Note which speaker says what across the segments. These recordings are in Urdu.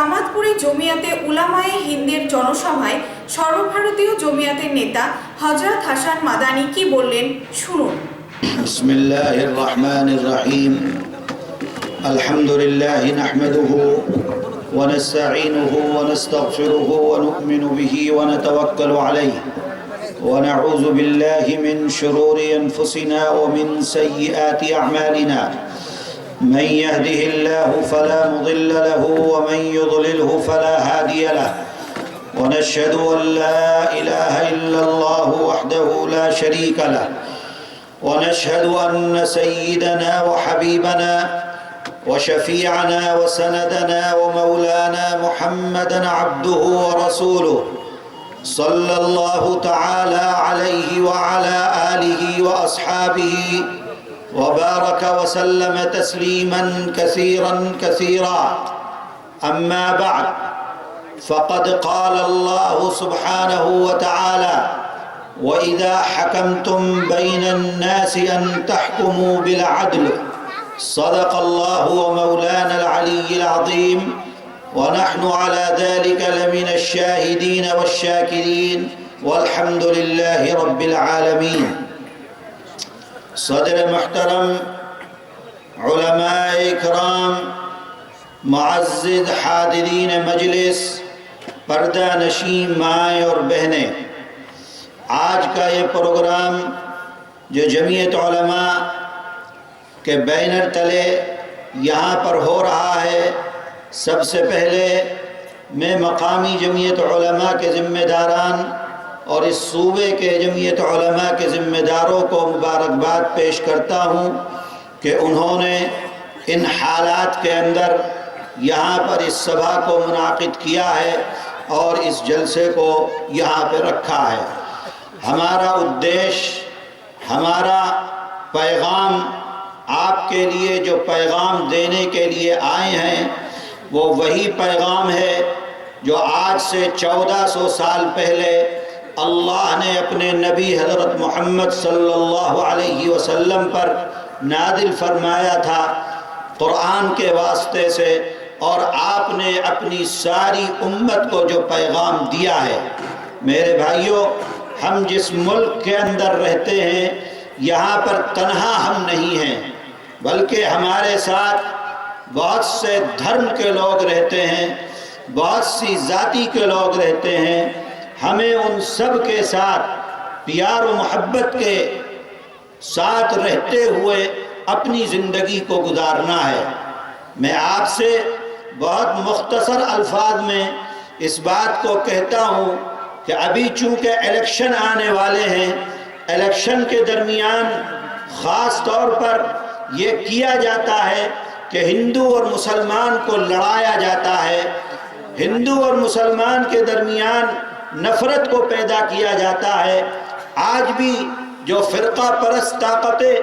Speaker 1: কামাতপুরে জমিয়াতে উলামায়ে হিন্দের জনসভায় সর্বভারতীয় জমিয়াতের নেতা হযরত হাসান মাদানী কি বললেন শুনুন।
Speaker 2: বিসমিল্লাহির রহমানির রহিম। আলহামদুলিল্লাহি নাহমাদুহু ওয়া নাস্তাঈনুহু ওয়া নাস্তাগফিরুহু ওয়া নু'মিনু বিহি ওয়া নাতাওয়াক্কালু আলাইহি ওয়া নাউযু বিল্লাহি মিন শুরুরি আনফুসিনা ওয়া মিন সাইয়্যাতি আ'মালিনা। من يهده الله فلا مضل له ومن يضلله فلا هادي له ونشهد أن لا إله إلا الله وحده لا شريك له ونشهد أن سيدنا وحبيبنا وشفيعنا وسندنا ومولانا محمدا عبده ورسوله صلى الله تعالى عليه وعلى آله وأصحابه وبارك وسلم تسليما كثيرا كثيرا. أما بعد فقد قال الله سبحانه وتعالى وإذا حكمتم بين الناس أن تحكموا بالعدل. صدق الله ومولانا العلي العظيم ونحن على ذلك لمن الشاهدين والشاكرين والحمد لله رب العالمين. صدر محترم، علماء اکرام، معزز حاضرین مجلس، پردہ نشین مائیں اور بہنیں، آج کا یہ پروگرام جو جمعیت علماء کے بینر تلے یہاں پر ہو رہا ہے، سب سے پہلے میں مقامی جمعیت علماء کے ذمہ داران اور اس صوبے کے جمعیت علماء کے ذمہ داروں کو مبارکباد پیش کرتا ہوں کہ انہوں نے ان حالات کے اندر یہاں پر اس سبھا کو منعقد کیا ہے اور اس جلسے کو یہاں پہ رکھا ہے۔ ہمارا ادیش، ہمارا پیغام، آپ کے لیے جو پیغام دینے کے لیے آئے ہیں وہ وہی پیغام ہے جو آج سے 1400 سال پہلے اللہ نے اپنے نبی حضرت محمد صلی اللہ علیہ وسلم پر نازل فرمایا تھا قرآن کے واسطے سے، اور آپ نے اپنی ساری امت کو جو پیغام دیا ہے۔ میرے بھائیوں، ہم جس ملک کے اندر رہتے ہیں یہاں پر تنہا ہم نہیں ہیں، بلکہ ہمارے ساتھ بہت سے دھرم کے لوگ رہتے ہیں، بہت سی ذاتی کے لوگ رہتے ہیں۔ ہمیں ان سب کے ساتھ پیار و محبت کے ساتھ رہتے ہوئے اپنی زندگی کو گزارنا ہے۔ میں آپ سے بہت مختصر الفاظ میں اس بات کو کہتا ہوں کہ ابھی چونکہ الیکشن آنے والے ہیں، الیکشن کے درمیان خاص طور پر یہ کیا جاتا ہے کہ ہندو اور مسلمان کو لڑایا جاتا ہے، ہندو اور مسلمان کے درمیان نفرت کو پیدا کیا جاتا ہے۔ آج بھی جو فرقہ پرست طاقتیں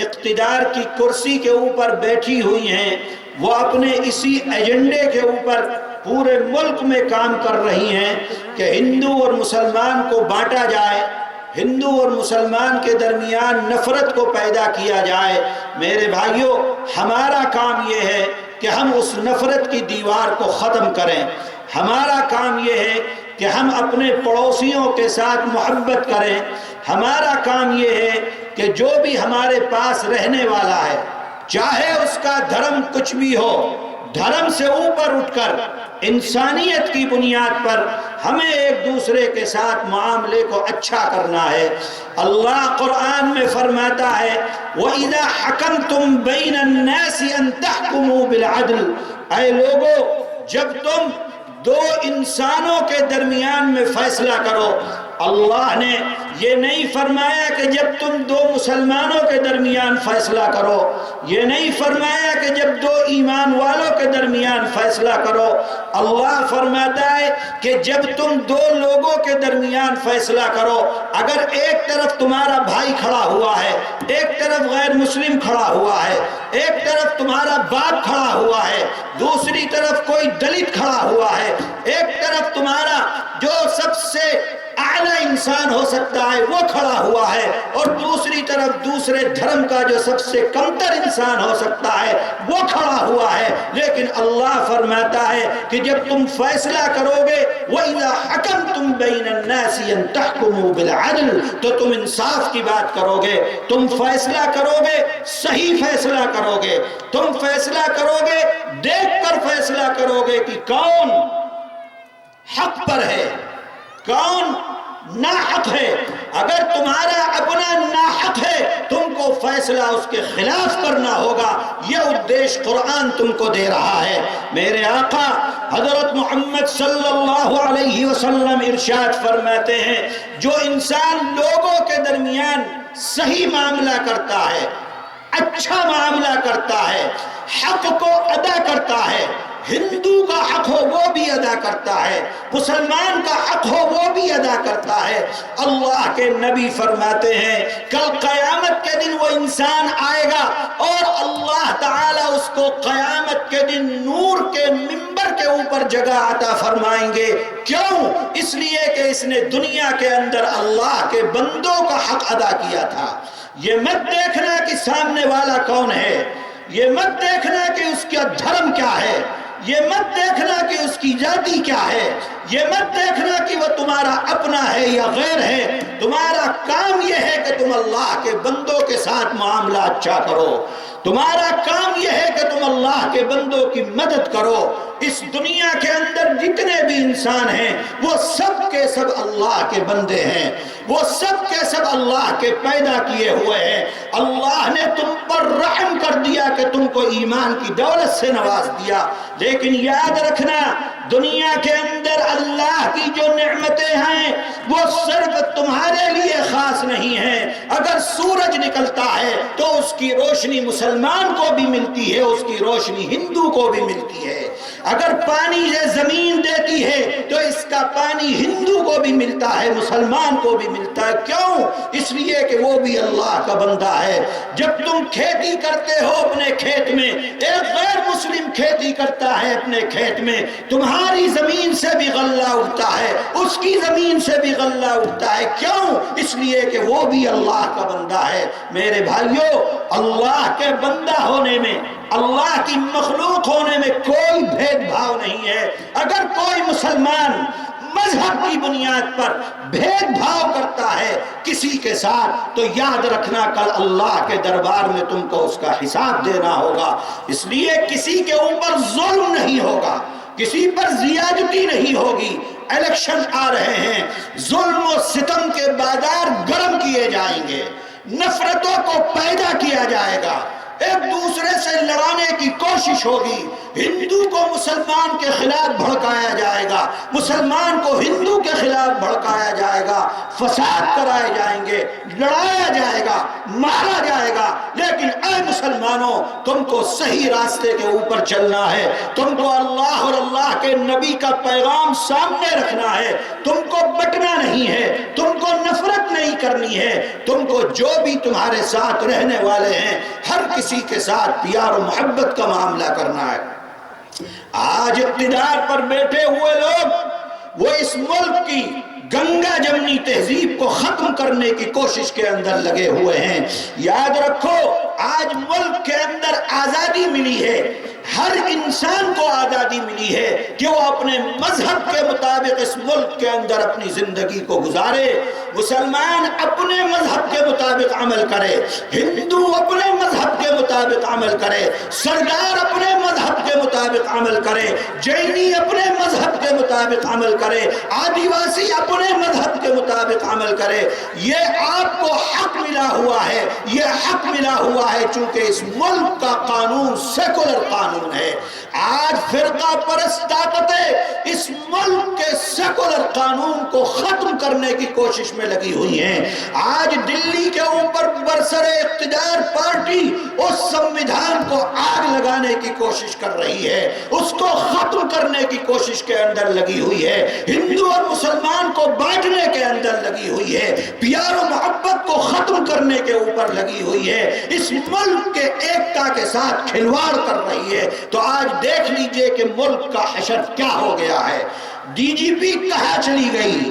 Speaker 2: اقتدار کی کرسی کے اوپر بیٹھی ہوئی ہیں وہ اپنے اسی ایجنڈے کے اوپر پورے ملک میں کام کر رہی ہیں کہ ہندو اور مسلمان کو بانٹا جائے، ہندو اور مسلمان کے درمیان نفرت کو پیدا کیا جائے۔ میرے بھائیوں، ہمارا کام یہ ہے کہ ہم اس نفرت کی دیوار کو ختم کریں۔ ہمارا کام یہ ہے کہ ہم اپنے پڑوسیوں کے ساتھ محبت کریں۔ ہمارا کام یہ ہے کہ جو بھی ہمارے پاس رہنے والا ہے، چاہے اس کا دھرم کچھ بھی ہو، دھرم سے اوپر اٹھ کر انسانیت کی بنیاد پر ہمیں ایک دوسرے کے ساتھ معاملے کو اچھا کرنا ہے۔ اللہ قرآن میں فرماتا ہے وَإِذَا حَكَمْتُمْ بَيْنَ النَّاسِ أَن تَحْكُمُوا بِالْعَدْلِ۔ اے لوگو، جب تم دو انسانوں کے درمیان میں فیصلہ کرو، اللہ نے یہ نہیں فرمایا کہ جب تم دو مسلمانوں کے درمیان فیصلہ کرو، یہ نہیں فرمایا کہ جب دو ایمان والوں کے درمیان فیصلہ کرو۔ اللہ فرماتا ہے کہ جب تم دو لوگوں کے درمیان فیصلہ کرو، اگر ایک طرف تمہارا بھائی کھڑا ہوا ہے، ایک طرف غیر مسلم کھڑا ہوا ہے، ایک طرف تمہارا باپ کھڑا ہوا ہے، دوسری طرف کوئی دلت کھڑا ہوا ہے، ایک طرف تمہارا جو سب سے اعلیٰ انسان انسان ہو سکتا ہے وہ کھڑا ہوا ہے، اور دوسری طرف دوسرے دھرم کا جو سب سے کمتر انسان ہو سکتا ہے وہ کھڑا ہوا ہے۔ لیکن اللہ فرماتا ہے کہ جب تم فیصلہ کرو گے وَإِذَا حَكَمْتُمْ بَيْنَ النَّاسِ أَن تَحْكُمُوا بِالْعَدْلِ، تو تم انصاف کی بات کرو گے، تم فیصلہ کرو گے، صحیح فیصلہ کرو گے، تم فیصلہ کرو گے دیکھ کر فیصلہ کرو گے کہ کون حق پر ہے کون ناحق ہے۔ اگر تمہارا اپنا ناحق ہے تم کو فیصلہ اس کے خلاف کرنا ہوگا، یہ ادیش قرآن تم کو دے رہا ہے۔ میرے آقا حضرت محمد صلی اللہ علیہ وسلم ارشاد فرماتے ہیں جو انسان لوگوں کے درمیان صحیح معاملہ کرتا ہے، اچھا معاملہ کرتا ہے، حق کو ادا کرتا ہے، ہندو کا حق ہو وہ بھی ادا کرتا ہے، مسلمان کا حق ہو وہ بھی ادا کرتا ہے، اللہ کے نبی فرماتے ہیں کل قیامت کے دن وہ انسان آئے گا اور اللہ تعالیٰ اس کو قیامت کے دن نور کے منبر کے اوپر جگہ عطا فرمائیں گے۔ کیوں؟ اس لیے کہ اس نے دنیا کے اندر اللہ کے بندوں کا حق ادا کیا تھا۔ یہ مت دیکھنا کہ سامنے والا کون ہے، یہ مت دیکھنا کہ اس کا دھرم کیا ہے، یہ مت دیکھنا کہ اس کی ذاتی کیا ہے، یہ مت دیکھنا کہ وہ تمہارا اپنا ہے یا غیر ہے۔ تمہارا کام یہ ہے کہ تم اللہ کے بندوں کے ساتھ معاملہ اچھا کرو، تمہارا کام یہ ہے کہ تم اللہ کے بندوں کی مدد کرو۔ اس دنیا کے اندر جتنے بھی انسان ہیں وہ سب کے سب اللہ کے بندے ہیں، وہ سب کے سب اللہ کے پیدا کیے ہوئے ہیں۔ اللہ نے تم پر رحم کر دیا کہ تم کو ایمان کی دولت سے نواز دیا، لیکن یاد رکھنا دنیا کے اندر اللہ کی جو نعمتیں ہیں وہ صرف تمہارے لیے خاص نہیں ہیں۔ اگر سورج نکلتا ہے تو اس کی روشنی مسلمان کو بھی ملتی ہے، اس کی روشنی ہندو کو بھی ملتی ہے۔ اگر پانی یہ زمین دیتی ہے تو اس کا پانی ہندو کو بھی ملتا ہے، مسلمان کو بھی ملتا ہے۔ کیوں؟ اس لیے کہ وہ بھی اللہ کا بندہ ہے۔ جب تم کھیتی کرتے ہو اپنے کھیت میں، ایک غیر مسلم کھیتی کرتا ہے اپنے کھیت میں، تمہاری زمین سے بھی غلہ اٹھتا ہے، اس کی زمین سے بھی غلہ اٹھتا ہے۔ کیوں؟ اس لیے کہ وہ بھی اللہ کا بندہ ہے۔ میرے بھائیوں، اللہ کے بندہ ہونے میں، اللہ کی مخلوق ہونے میں کوئی بھید بھاؤ نہیں ہے۔ اگر کوئی مسلمان مذہب کی بنیاد پر بھید بھاؤ کرتا ہے کسی کے ساتھ تو یاد رکھنا کل اللہ کے دربار میں تم کو اس کا حساب دینا ہوگا۔ اس لیے کسی کے اوپر ظلم نہیں ہوگا، کسی پر زیادتی نہیں ہوگی۔ الیکشن آ رہے ہیں، ظلم و ستم کے بازار گرم کیے جائیں گے، نفرتوں کو پیدا کیا جائے گا، ایک دوسرے سے لڑانے کی کوشش ہوگی، ہندو کو مسلمان کے خلاف بھڑکایا جائے گا، مسلمان کو ہندو کے خلاف بھڑکایا جائے گا، فساد کرائے جائیں گے، لڑایا جائے گا، مارا جائے گا۔ لیکن اے مسلمانوں، تم کو صحیح راستے کے اوپر چلنا ہے، تم کو اللہ اور اللہ کے نبی کا پیغام سامنے رکھنا ہے، تم کو بٹنا نہیں ہے، تم کو نفرت نہیں کرنی ہے، تم کو جو بھی تمہارے ساتھ رہنے والے ہیں ہر کسی کے ساتھ پیار و محبت کا معاملہ کرنا ہے۔ آج اقتدار پر بیٹھے ہوئے لوگ وہ اس ملک کی گنگا جمنی تہذیب کو ختم کرنے کی کوشش کے اندر لگے ہوئے ہیں۔ یاد رکھو آج ملک کے اندر آزادی ملی ہے، ہر انسان کو آزادی ملی ہے کہ وہ اپنے مذہب کے مطابق اس ملک کے اندر اپنی زندگی کو گزارے۔ مسلمان اپنے مذہب کے مطابق عمل کرے، ہندو اپنے مذہب کے مطابق عمل کرے، سردار اپنے مذہب کے مطابق عمل کرے، جینی اپنے مذہب کے مطابق عمل کرے، آدیواسی اپنے مذہب کے مطابق عمل کرے۔ یہ آپ کو حق ملا ہوا ہے، یہ حق ملا ہوا ہے چونکہ اس ملک کا قانون سیکولر قانون ہے۔ آج فرقہ پرست طاقتیں اس ملک کے سیکولر قانون کو ختم کرنے کی کوشش میں لگی ہوئی ہیں۔ آج دلی کے اوپر برسر اقتدار پارٹی اس سمویدھان کو آگ لگانے کی کوشش کر رہی ہے، اس کو ختم کرنے کی کوشش کے اندر لگی ہوئی ہے، ہندو اور مسلمان کو بانٹنے کے اندر لگی ہوئی ہے، پیار و محبت کو ختم کرنے کے اوپر لگی ہوئی ہے، اس ملک کے ایکتا کے ساتھ کھلواڑ کر رہی ہے۔ تو آج دیکھ لیجئے کہ ملک کا حشر کیا ہو گیا ہے۔ ڈی جی پی کہاں چلی گئی،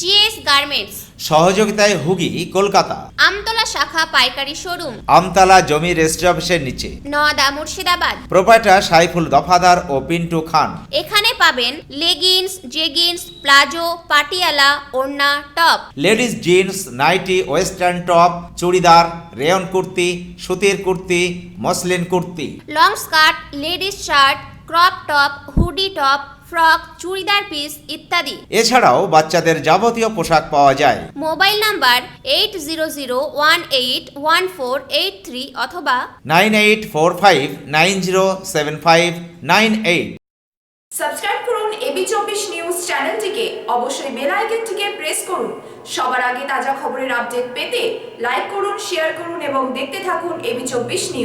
Speaker 3: জিএস গার্মেন্টস
Speaker 4: সহযোগিতায় হুগি কলকাতা,
Speaker 3: আমতলা শাখা পাইকারি শোরুম,
Speaker 4: আমতলা জমি রেজিস্ট্রি অফিসের নিচে,
Speaker 3: নওদা মুর্শিদাবাদ।
Speaker 4: প্রোপাইটার সাইফুল দফাদার ও পিন্টু খান।
Speaker 3: এখানে পাবেন লেগিংস, জেগিংস, প্লাজো, পাটিয়ালা, ওড়না, top,
Speaker 4: ladies jeans, nightie, western top, churidar, rayon kurti, সুতির kurti, muslin kurti,
Speaker 3: long skirt, ladies shirt, crop top, hoodie top, frock, churidar piece ইত্যাদি।
Speaker 4: এছাড়াও বাচ্চাদের যাবতীয় পোশাক পাওয়া যায়।
Speaker 3: মোবাইল নাম্বার 80018148 অথবা
Speaker 4: 9845907598।
Speaker 1: সাবস্ক্রাইব করুন এবি24 নিউজ চ্যানেলটিকে, অবশ্যই বেল আইকনটিকে প্রেস করুন। সবার আগে তাজা খবরের আপডেট পেতে লাইক করুন, শেয়ার করুন এবং দেখতে থাকুন এবি24 নিউজ।